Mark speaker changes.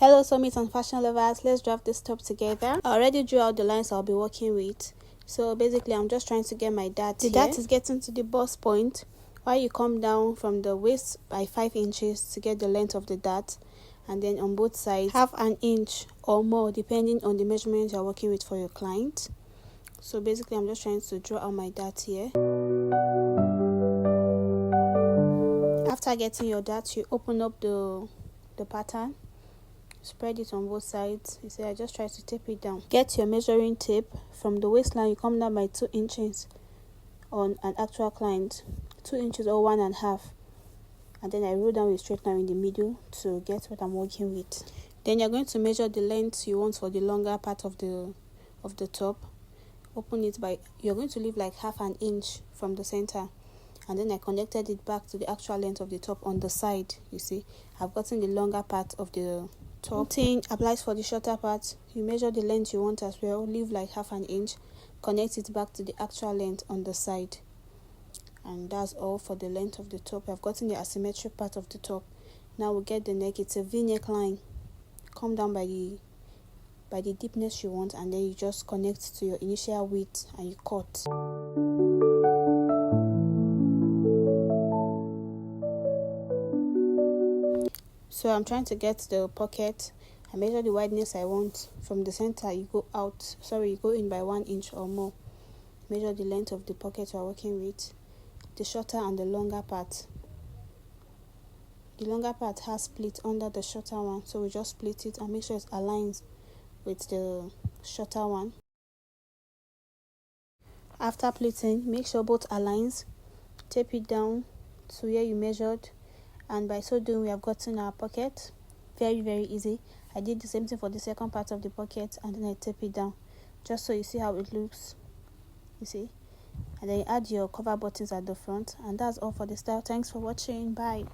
Speaker 1: Hello soulmates and fashion lovers, let's draft this top together. I already drew out the lines I'll be working with. So basically I'm just trying to get my dart here. The dart is getting to the bust point while you come down from the waist by 5 inches to get the length of the dart, and then on both sides half an inch or more depending on the measurement you're working with for your client. So basically I'm just trying to draw out my dart here. After getting your dart, you open up the pattern, spread it on both sides. You see, I just try to tape it down. Get your measuring tape. From the waistline you come down by 2 inches on an actual client, 2 inches or 1.5, and then I roll down with straight line in the middle to get what I'm working with. Then you're going to measure the length you want for the longer part of the top. Open it by, you're going to leave like half an inch from the center, and then I connected it back to the actual length of the top on the side. You see, I've gotten the longer part of the top. Thing applies for the shorter part. You measure the length you want as well, leave like half an inch, connect it back to the actual length on the side, and that's all for the length of the top. I've gotten the asymmetric part of the top. Now we get the neck. It's a V-neck line. Come down by the deepness you want, and then you just connect to your initial width and you cut. So I'm trying to get the pocket. I measure the wideness I want. From the center you go in by 1 inch or more. Measure the length of the pocket you're working with, the shorter and the longer part. The longer part has split under the shorter one, so we just split it and make sure it aligns with the shorter one. After pleating, make sure both aligns. Tape it down to where you measured, and by so doing we have gotten our pocket. Very easy. I did the same thing for the second part of the pocket, and then I tape it down just so you see how it looks. You see, and then you add your cover buttons at the front, and that's all for the style. Thanks for watching. Bye.